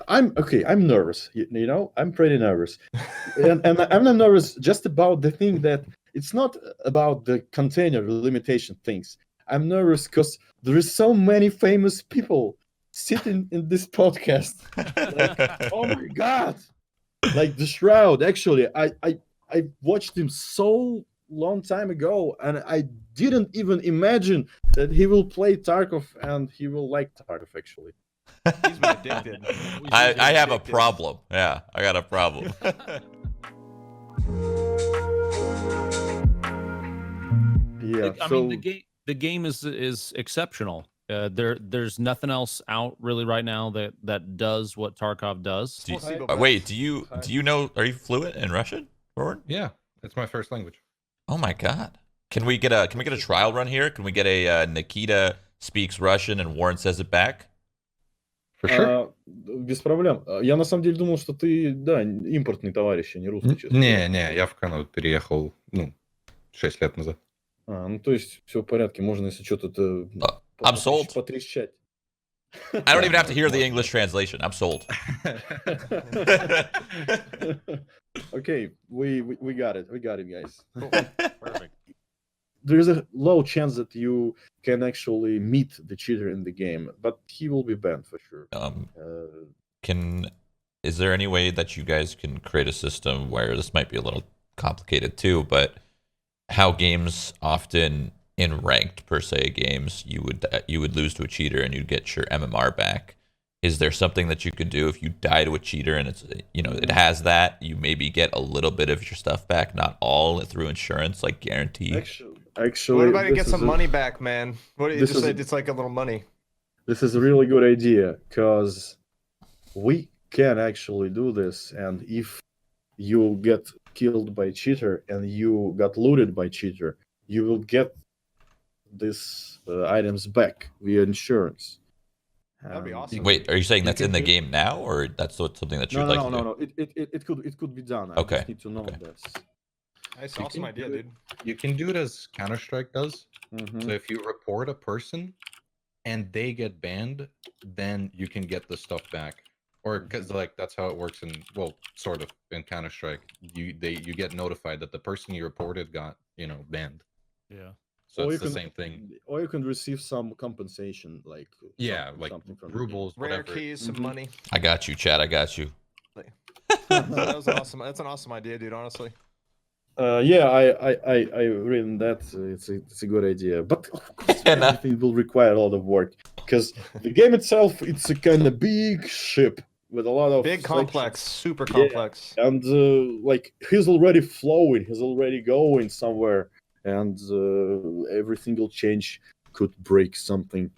I'm okay. I'm nervous. I'm pretty nervous, and I'm not nervous just about the thing that it's not about the container limitation things. I'm nervous because there is so many famous people sitting in this podcast. Like, oh my god! Like the Shroud. Actually, I watched him so long time ago, and I didn't even imagine that he will play Tarkov and he will like Tarkov actually. He's been addicted. I have a problem. Yeah, I got a problem. Yeah, I mean, the game is exceptional. There's nothing else out really right now that does what Tarkov does. Wait, do you know? Are you fluent in Russian, Warren? Yeah, it's my first language. Oh my god! Can we get a trial run here? Can we get a Nikita speaks Russian and Warren says it back? For sure. Без проблем. Я на самом деле думал, что ты, да, импортный товарищ, а не русский. честно. Не, я в Канаду переехал, 6 лет назад. Ну то есть все в порядке, можно, если что-то I'm sold. потрещать. I don't even have to hear the English translation. I'm sold. Okay, we got it. We got it, guys. Cool. Perfect. There is a low chance that you can actually meet the cheater in the game, but he will be banned for sure. Is there any way that you guys can create a system where this might be a little complicated too, but how games often in ranked per se games you would lose to a cheater and you'd get your MMR back? Is there something that you could do if you die to a cheater and it's it has that, you maybe get a little bit of your stuff back, not all through insurance, like guaranteed? Actually, what about to get some money back, man? What you just said? It's like a little money. This is a really good idea because we can actually do this, and if you get killed by cheater and you got looted by cheater, you will get these items back via insurance. That'd be awesome. Wait, are you saying that's in the game now, or that's something that you'd like to do? No. It could be done. Okay. I just need to know this. That's an awesome idea, dude. You can do it as Counter-Strike does. Mhm. So if you report a person and they get banned, then you can get the stuff back. Or because that's how it works in sort of in Counter-Strike. You get notified that the person you reported got banned. Yeah. So it's the same thing. Or you can receive some compensation, like something from rubles, Rare whatever. keys, some money. I got you, Chad. I got you. That's an awesome idea, dude. Honestly. Yeah, I written that. It's a good idea, but of course everything will require a lot of work because the game itself it's a kind of big ship with a lot of big, complex, super complex, and like he's already flowing, he's already going somewhere, and every single change could break something.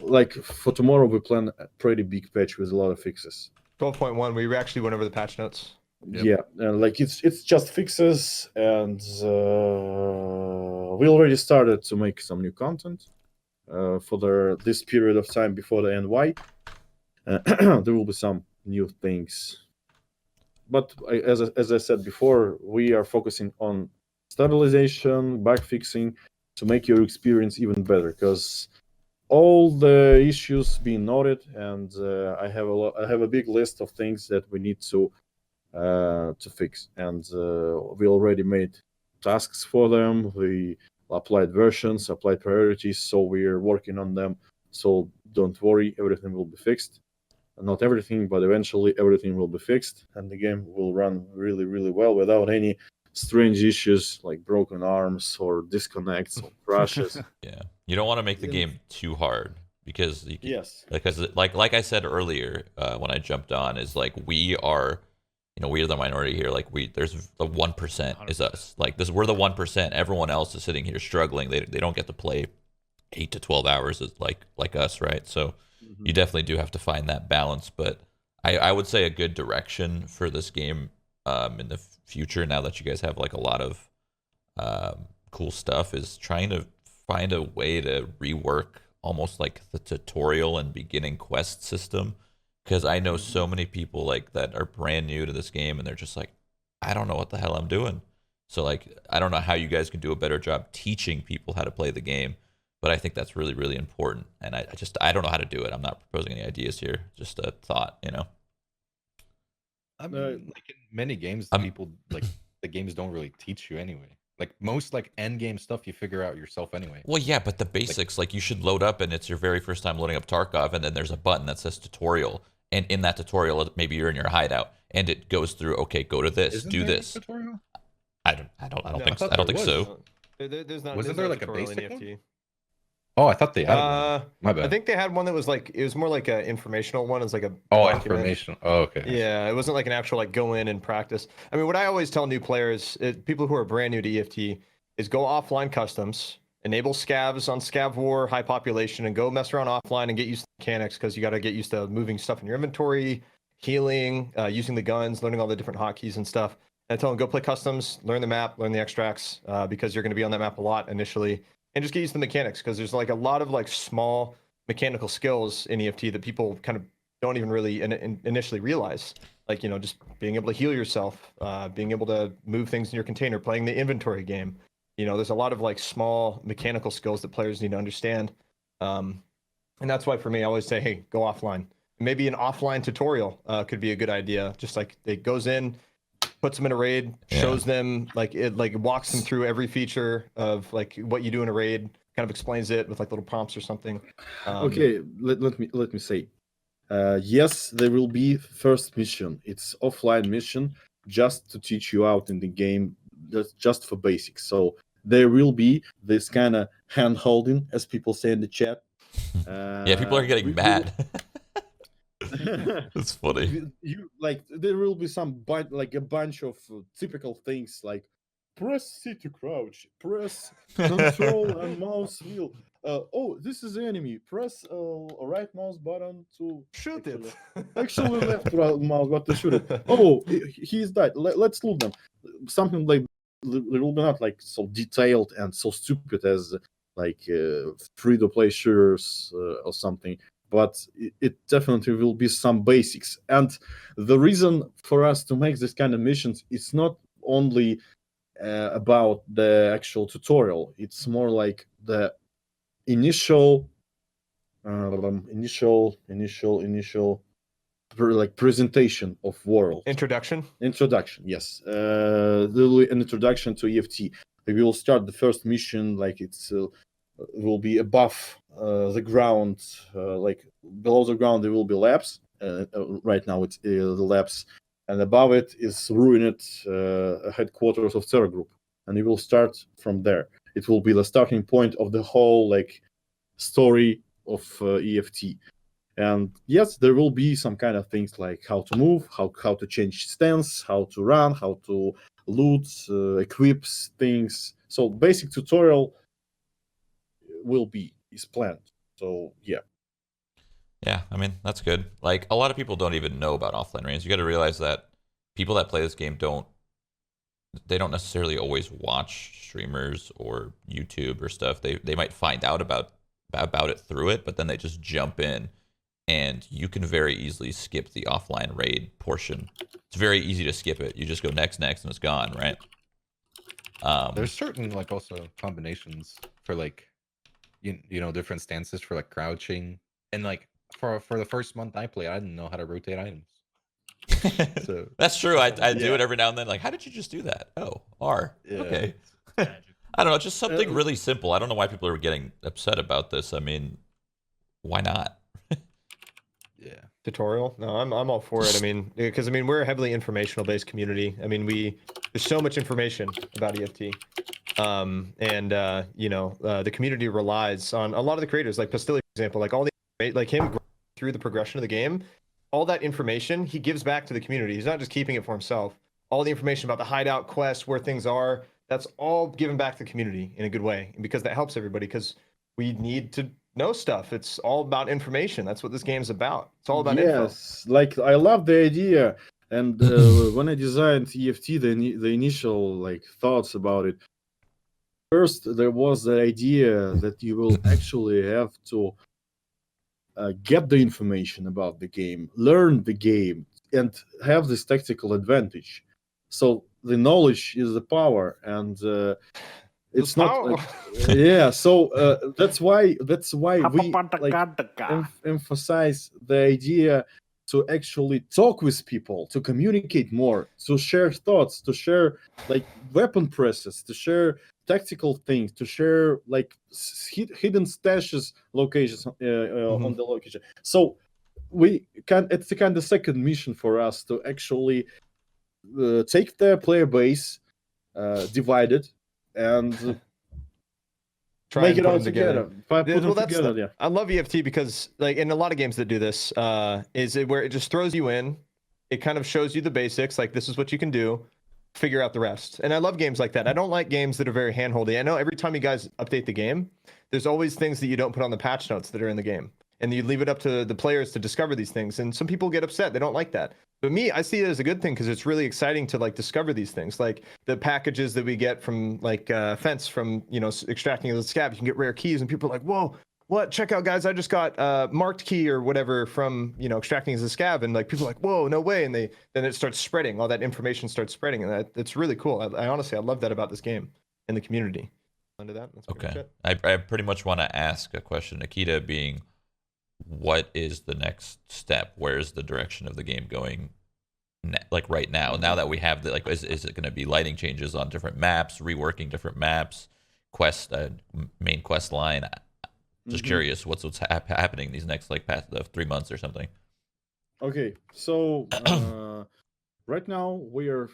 Like for tomorrow, we plan a pretty big patch with a lot of fixes. 12.1. We actually went over the patch notes. Yep. Yeah, and like it's just fixes, and we already started to make some new content for this period of time before the NY. There will be some new things, but as I said before, we are focusing on stabilization, bug fixing to make your experience even better. Because all the issues being noted, and I have a big list of things that we need to fix, and we already made tasks for them. We applied versions, applied priorities, so we're working on them. So don't worry, everything will be fixed. Not everything, but eventually everything will be fixed, and the game will run really, really well without any strange issues like broken arms or disconnects or crashes. Yeah, you don't want to make the game too hard because because like I said earlier when I jumped on, is like we are the minority here. Like there's the 1% is us. Like we're the 1%. Everyone else is sitting here struggling. They don't get to play 8 to 12 hours like us, right? So you definitely do have to find that balance. But I would say a good direction for this game in the future, now that you guys have like a lot of cool stuff, is trying to find a way to rework almost like the tutorial and beginning quest system. Because I know so many people like that are brand new to this game, and they're just like, I don't know what the hell I'm doing. So like, I don't know how you guys can do a better job teaching people how to play the game, but I think that's really, really important. And I don't know how to do it. I'm not proposing any ideas here, just a thought, I mean, like in many games, people like the games don't really teach you anyway. Like most like end game stuff, you figure out yourself anyway. Well, yeah, but the basics, like you should load up and it's your very first time loading up Tarkov, and then there's a button that says tutorial, and in that tutorial, maybe you're in your hideout, and it goes through. Okay, go to this, Isn't do there a this. tutorial? I don't No, think I I don't think was. so. There's not. Wasn't there's there no like a tutorial in basic EFT. one? Oh, I thought they added one. My bad. I think they had one that was like it was more like an informational one. It's like a document. Information. Oh, okay. Yeah, it wasn't like an actual like go in and practice. I mean, what I always tell new players, people who are brand new to EFT, is go offline customs, enable scavs on scav war, high population, and go mess around offline and get used to mechanics because you got to get used to moving stuff in your inventory, healing, using the guns, learning all the different hotkeys and stuff. And I tell them go play customs, learn the map, learn the extracts because you're going to be on that map a lot initially. And just get used to the mechanics because there's like a lot of like small mechanical skills in EFT that people kind of don't even really initially realize. Like, you know, just being able to heal yourself, being able to move things in your container, playing the inventory game. You know, there's a lot of like small mechanical skills that players need to understand. And that's why for me, I always say, hey, go offline. Maybe an offline tutorial could be a good idea. Just like it goes in, puts them in a raid, shows them like it like walks them through every feature of like what you do in a raid, kind of explains it with like little prompts or something. Okay, let me say, yes, there will be first mission. It's offline mission just to teach you out in the game, just for basics. So there will be this kind of hand holding, as people say in the chat. Yeah, people are getting mad. It's funny. You like there will be like a bunch of typical things like press C to crouch, press control and mouse wheel. Oh, this is the enemy. Press right mouse button to shoot it. Actually, left mouse button to shoot it. Oh, he's died. Let's loot them. Something like there will be not like so detailed and so stupid as like free-to-play shooters or something. But it definitely will be some basics. And the reason for us to make this kind of missions is not only about the actual tutorial. It's more like the initial like presentation of world. Introduction, yes. There will be an introduction to EFT. We will start the first mission like it's will be above the ground, like below the ground there will be labs. Right now it's the labs, and above it is ruined headquarters of Terror Group, and we will start from there. It will be the starting point of the whole like story of EFT. And yes, there will be some kind of things like how to move, how to change stance, how to run, how to loot, equip things. So basic tutorial is planned. So yeah. Yeah, I mean, that's good. Like, a lot of people don't even know about offline raids. You got to realize that people that play this game don't necessarily always watch streamers or YouTube or stuff. They might find out about it through it, but then they just jump in, and you can very easily skip the offline raid portion. It's very easy to skip it. You just go next, and it's gone, right? There's certain like also combinations for like you know different stances for like crouching, and like for the first month I played, I didn't know how to rotate items. So that's true. I do it every now and then. Like, how did you just do that? Oh, R. Yeah. Okay. I don't know. Just something really simple. I don't know why people are getting upset about this. I mean, why not? Yeah. Tutorial? No, I'm all for it. I mean, because we're a heavily informational based community. I mean, there's so much information about EFT. You know, the community relies on a lot of the creators, like Pastilli, for example, like all the like him through the progression of the game. All that information he gives back to the community. He's not just keeping it for himself. All the information about the hideout quest, where things are, that's all given back to the community in a good way. And because that helps everybody, because we need to know stuff. It's all about information. That's what this game's about. It's all about info. Yes, like I love the idea. And when I designed EFT, the initial like thoughts about it, first there was the idea that you will actually have to get the information about the game, learn the game, and have this tactical advantage. So the knowledge is the power, and it's not. Yeah, so that's why we like, emphasize the idea to actually talk with people, to communicate more, to share thoughts, to share like weapon presses, to share tactical things, to share like hidden stashes locations on the location. So it's the kind of second mission for us to actually take the player base, divide it, and make it all together. Put them together. Yeah. I love EFT because, like, in a lot of games that do this, is it where it just throws you in. It kind of shows you the basics, like this is what you can do. Figure out the rest. And I love games like that. I don't like games that are very handholdy. I know every time you guys update the game, there's always things that you don't put on the patch notes that are in the game, and you leave it up to the players to discover these things. And some people get upset; they don't like that. But me, I see it as a good thing because it's really exciting to like discover these things, like the packages that we get from like Fence from extracting the scav. You can get rare keys, and people are like, "Whoa, what? Check out, guys! I just got marked key or whatever from extracting as a scav," and like people are like, "Whoa, no way!" And then it starts spreading. All that information starts spreading, and it's really cool. I honestly love that about this game and the community. Under that, that's okay. I pretty much want to ask a question, Nikita, being, what is the next step? Where's the direction of the game going? Like right now that we have the is it going to be lighting changes on different maps, reworking different maps, main quest line? Just curious, what's happening these next past 3 months or something? Okay, so right now we are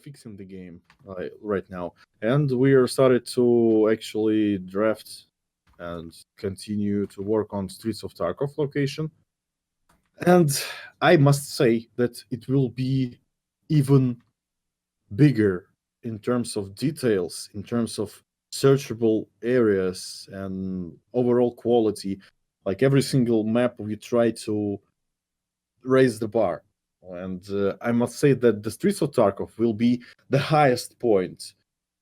fixing the game right now, and we are started to actually draft and continue to work on Streets of Tarkov location. And I must say that it will be even bigger in terms of details, in terms of searchable areas and overall quality. Like every single map, we try to raise the bar. And I must say that the Streets of Tarkov will be the highest point.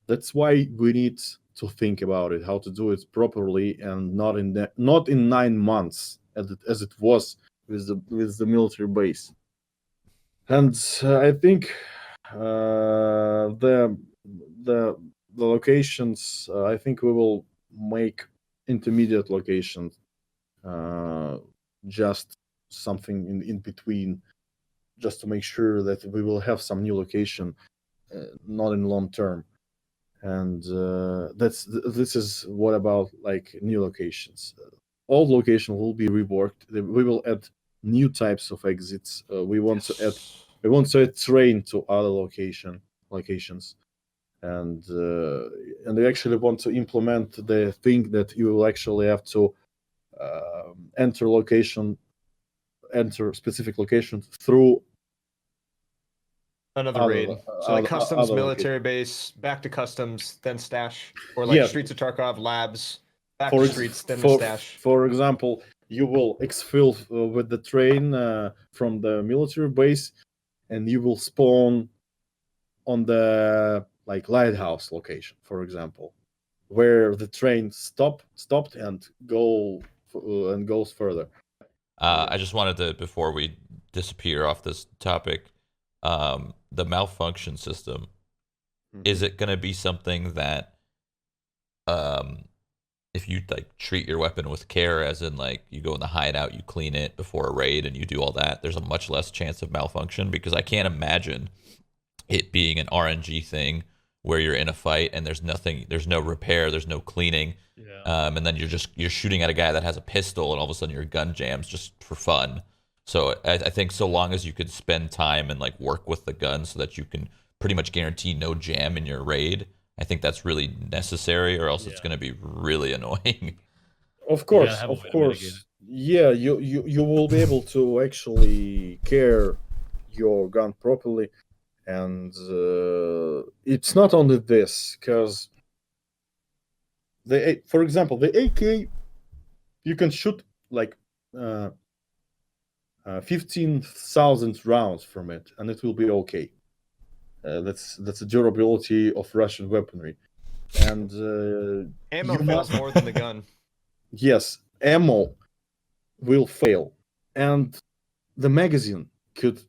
That's why we need to think about it, how to do it properly, and not in 9 months as it was with the military base. And I think the locations, I think we will make intermediate locations, just something in between, just to make sure that we will have some new location, not in long term. And this is what about like new locations. All location will be reworked. We will add new types of exits. We want to add train to other locations, and we actually want to implement the thing that you will actually have to enter specific locations through another raid. So like customs, military base, back to customs, then stash, or like Streets of Tarkov, labs, back to streets, then the stash. For example, you will exfil with the train from the military base, and you will spawn on the lighthouse location, for example, where the train stopped and goes further. I just wanted to, before we disappear off this topic, the malfunction system, is it going to be something that if you treat your weapon with care, as in you go in the hideout, you clean it before a raid and you do all that, there's a much less chance of malfunction? Because I can't imagine it being an RNG thing where you're in a fight and there's no repair, there's no cleaning, and then you're shooting at a guy that has a pistol and all of a sudden your gun jams just for fun. So I think so long as you could spend time and work with the gun so that you can pretty much guarantee no jam in your raid, I think that's really necessary, or else it's going to be really annoying. Of course. Yeah, you will be able to actually care your gun properly, and it's not only this, because for example, the AK, you can shoot 15,000 rounds from it, and it will be okay. That's the durability of Russian weaponry, and ammo fails more than the gun. Yes, ammo will fail, and the magazine could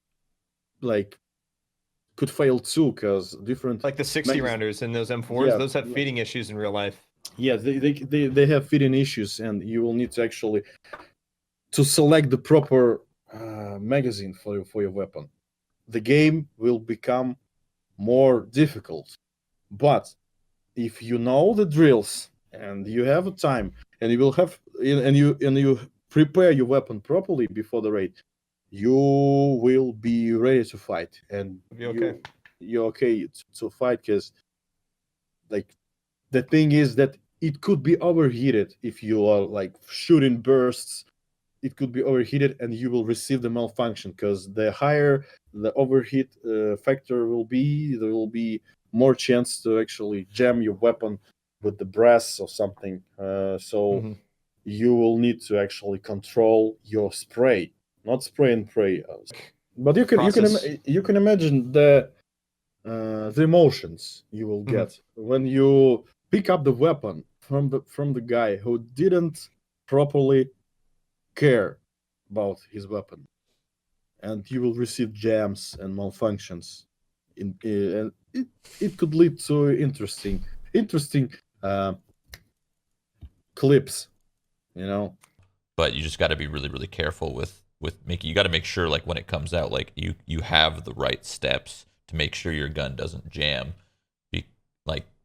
fail too, because different the 60 rounders and those M4s, those have feeding issues in real life. Yeah, they have feeding issues, and you will need to actually to select the proper magazine for your weapon. The game will become more difficult. But if you know the drills and you have a time and you will have and you prepare your weapon properly before the raid, you will be ready to fight, and you're okay to fight, because like the thing is that it could be overheated if you are like shooting bursts. It could be overheated and you will receive the malfunction, because the higher the overheat factor will be, there will be more chance to actually jam your weapon with the brass or something. You will need to actually control your spray, not spray and pray. But you can imagine the emotions you will get when you pick up the weapon from the guy who didn't properly care about his weapon, and you will receive jams and malfunctions and it could lead to interesting clips, you know. But you just got to be really, really careful with making. You got to make sure, like, when it comes out, like you have the right steps to make sure your gun doesn't jam,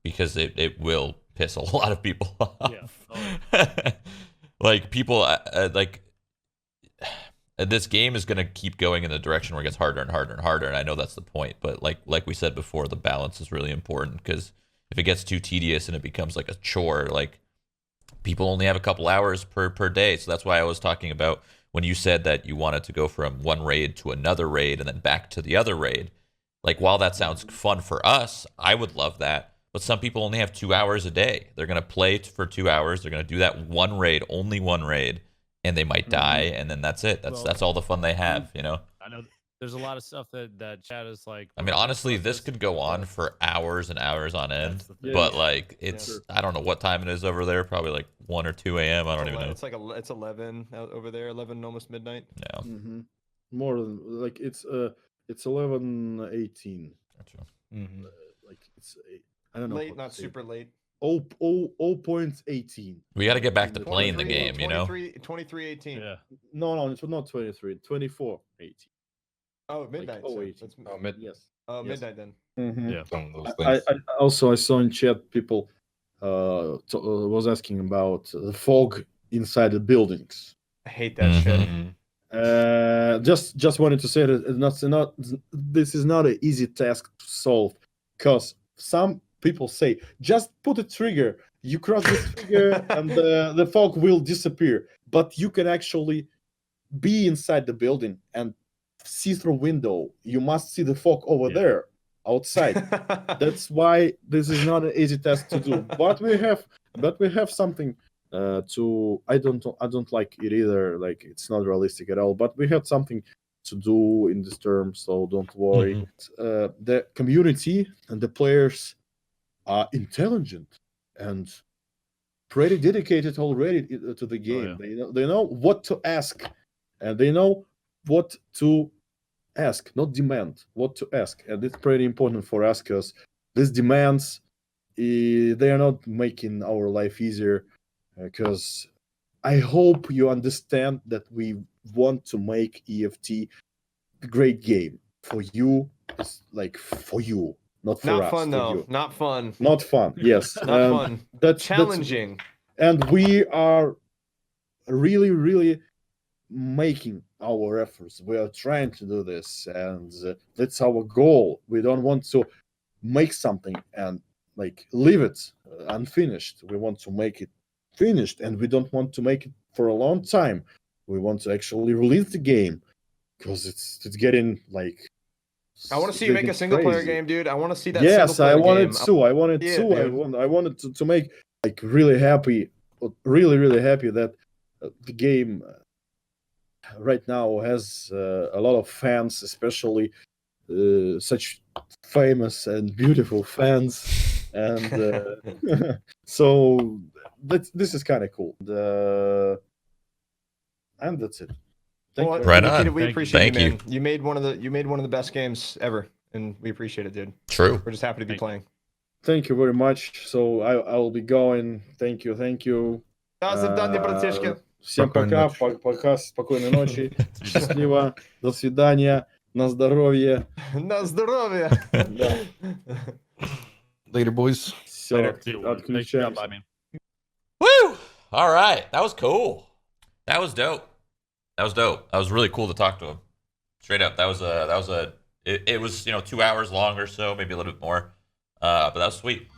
because it will piss a lot of people off. Yeah. Like people this game is going to keep going in the direction where it gets harder and harder and harder, and I know that's the point, but like we said before, the balance is really important, because if it gets too tedious and it becomes like a chore, like, people only have a couple hours per day. So that's why I was talking about when you said that you wanted to go from one raid to another raid and then back to the other raid. Like, while that sounds fun for us, I would love that. But some people only have 2 hours a day. They're going to play for 2 hours. They're going to do that one raid, only one raid, and they might die. And then that's it. That's all the fun they have, you know? I know there's a lot of stuff that chat is like. I mean, honestly, this could go on for hours and hours on end. But like, it's I don't know what time it is over there. Probably like 1 or 2 a.m. I don't even know. It's like it's 11 over there. 11, almost midnight. Yeah. More than like it's 11:18. Gotcha. Like it's I don't know. Late, not super late. 0.18. We got to get back to playing the game, you know. 23:18. Yeah. No, it's not 23. 24:18. Oh, midnight. Like, midnight. Yes. Oh, midnight then. Yeah. I saw in chat people was asking about the fog inside the buildings. I hate that shit. Just wanted to say that this is not an easy task to solve, because some people say just put a trigger, you cross this trigger and the fog will disappear, but you can actually be inside the building and see through window. You must see the fog over there outside. That's why this is not an easy task to do. But we have something to. I don't like it either. Like, it's not realistic at all. But we had something to do in this term, so don't worry. The community and the players are intelligent and pretty dedicated already to the game. They know what to ask, and they know what to ask, not demand, what to ask. And it's pretty important for us, because these demands, they are not making our life easier, because I hope you understand that we want to make EFT a great game for you. It's like for you, not for us. Not fun though. Not fun. Not fun. Yes. Not fun. That's challenging. And we are really, really making our efforts. We are trying to do this, and that's our goal. We don't want to make something and like leave it unfinished. We want to make it finished, and we don't want to make it for a long time. We want to actually release the game, because it's getting like. I want to see you make a single player game, dude. I want to see that. Yes, I wanted game. to. I wanted to make like really happy that the game right now has a lot of fans, especially such famous and beautiful fans, and so this is kind of cool. And that's it. Right on. We appreciate you, man. You made one of the best games ever, and we appreciate it, dude. True. We're just happy to be playing. Thank you very much. So I will be going. Thank you. До свидания, братишка. Всем Спокойной пока, ночи. пока, спокойной ночи, счастливо, до свидания, на здоровье. На здоровье. Да. Later, boys. Все, Nice job, отключаемся. I mean. Woo! All right, that was cool. That was dope. That was dope. That was really cool to talk to him. Straight up, that was it was 2 hours long or so, maybe a little bit more. But that was sweet.